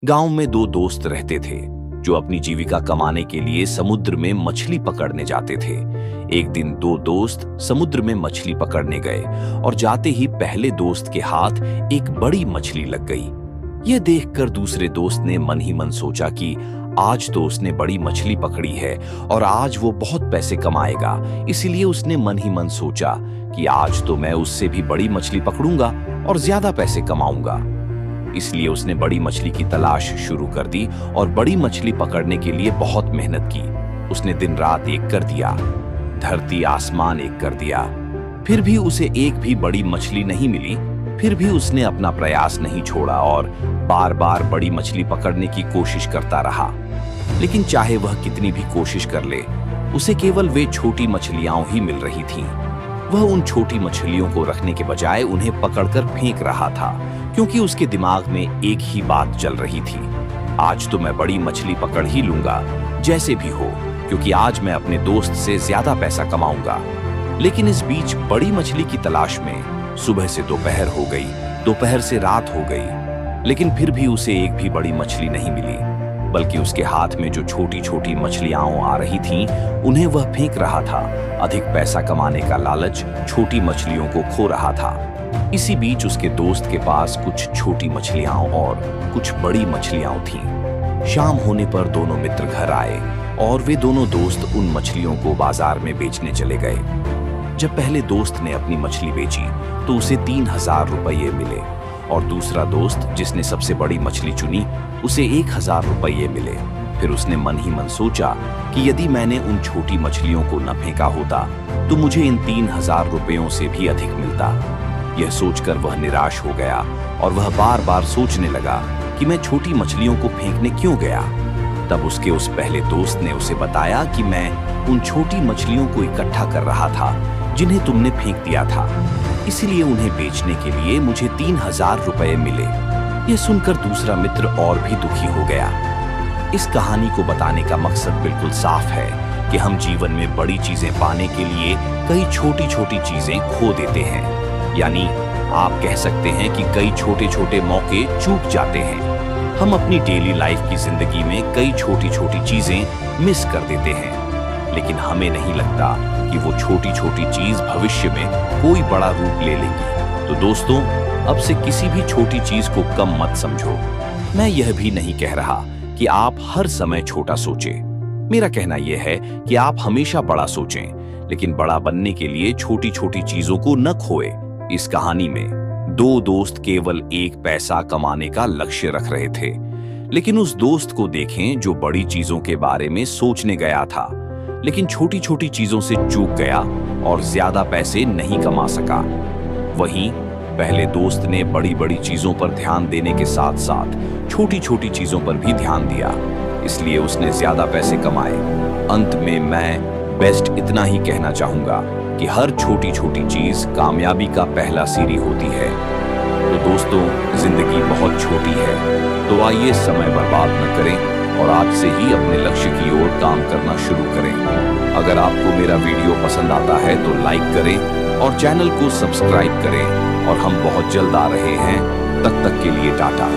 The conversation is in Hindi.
गांव में दो दोस्त रहते थे जो अपनी जीविका कमाने के लिए समुद्र में मछली पकड़ने जाते थे। एक दिन दो दोस्त समुद्र में मछली पकड़ने गए और जाते ही पहले दोस्त के हाथ एक बड़ी मछली लग गई। यह देखकर दूसरे दोस्त ने मन ही मन सोचा कि आज तो उसने बड़ी मछली पकड़ी है और आज वो बहुत पैसे कमाएगा। इसीलिए उसने मन ही मन सोचा कि आज तो मैं उससे भी बड़ी मछली पकड़ूंगा और ज्यादा पैसे कमाऊंगा। इसलिए उसने बड़ी मछली की तलाश शुरू कर दी और बड़ी मछली पकड़ने के लिए बहुत मेहनत की। उसने दिन रात एक कर दिया, धरती आसमान एक कर दिया, फिर भी उसे एक भी बड़ी मछली नहीं मिली। फिर भी उसने अपना प्रयास नहीं छोड़ा और बार बार बड़ी मछली पकड़ने की कोशिश करता रहा। लेकिन चाहे वह कितनी भी कोशिश कर ले, उसे केवल वे छोटी मछलियां ही मिल रही थीं। वह उन छोटी मछलियों को रखने के बजाय उन्हें पकड़कर फेंक रहा था, क्योंकि उसके दिमाग में एक ही बात चल रही थी, आज तो मैं बड़ी मछली पकड़ ही लूंगा जैसे भी हो, क्योंकि आज मैं अपने दोस्त से ज्यादा पैसा कमाऊंगा। लेकिन इस बीच बड़ी मछली की तलाश में सुबह से दोपहर हो गई, दोपहर से रात हो गई, लेकिन फिर भी उसे एक भी बड़ी मछली नहीं मिली। बल्कि उसके हाथ में जो छोटी छोटी मछलियां आ रही थीं, उन्हें वह फेंक रहा था। अधिक पैसा कमाने का लालच छोटी मछलियों को खो रहा था। इसी बीच उसके दोस्त के पास कुछ छोटी मछलियां और कुछ बड़ी मछलियां थीं। शाम होने पर दोनों मित्र घर आए और वे दोनों दोस्त उन मछलियों को बाजार में बेचने चले गए। जब पहले दोस्त ने अपनी मछली बेची तो उसे 3000 रुपये मिले और दूसरा दोस्त जिसने सबसे बड़ी मछली चुनी उसे 1000 रुपये मिले। फिर उसने मन ही मन सोचा कि यदि मैंने उन छोटी मछलियों को न फेंका होता तो मुझे इन 3000 रुपयों से भी अधिक मिलता। यह सोचकर वह निराश हो गया और वह बार बार सोचने लगा कि मैं छोटी मछलियों को फेंकने क्यों गया। तब उसके उस पहले दोस्त ने उसे बताया कि मैं उन छोटी मछलियों को इकट्ठा कर रहा था जिन्हें तुमने फेंक दिया था, इसीलिए उन्हें बेचने के लिए मुझे 3000 रुपये मिले। यह सुनकर दूसरा मित्र और भी दुखी हो गया। इस कहानी को बताने का मकसद बिल्कुल साफ है कि हम जीवन में बड़ी चीजें पाने के लिए कई छोटी छोटी चीजें खो देते हैं। यानी आप कह सकते हैं कि कई छोटे छोटे मौके चूक जाते हैं। हम अपनी डेली लाइफ की जिंदगी में कई छोटी छोटी चीजें मिस कर देते हैं, लेकिन हमें नहीं लगता कि वो छोटी छोटी चीज भविष्य में कोई बड़ा रूप ले लेगी। तो दोस्तों, अब से किसी भी छोटी चीज को कम मत समझो। मैं यह भी नहीं कह रहा कि आप हर समय छोटा सोचें। मेरा कहना यह है कि आप हमेशा बड़ा सोचें, लेकिन बड़ा बनने के लिए छोटी छोटी चीजों को न खोए। इस कहानी में दो दोस्त केवल एक पैसा कमाने का लक्ष्य रख रहे थे, लेकिन उस दोस्त को देखें जो बड़ी चीजों के बारे में सोचने गया था, लेकिन छोटी छोटी चीजों से चूक गया और ज्यादा पैसे नहीं कमा सका। वहीं पहले दोस्त ने बड़ी बड़ी चीजों पर ध्यान देने के साथ साथ छोटी छोटी चीजों पर भी ध्यान दिया, इसलिए उसने ज्यादा पैसे कमाए। अंत में मैं बेस्ट इतना ही कहना चाहूंगा कि हर छोटी छोटी चीज कामयाबी का पहला सीढ़ी होती है। तो दोस्तों, जिंदगी बहुत छोटी है, तो आइए समय बर्बाद न करें और आज से ही अपने लक्ष्य की ओर काम करना शुरू करें। अगर आपको मेरा वीडियो पसंद आता है तो लाइक करें और चैनल को सब्सक्राइब करें और हम बहुत जल्द आ रहे हैं। तब तक के लिए टाटा।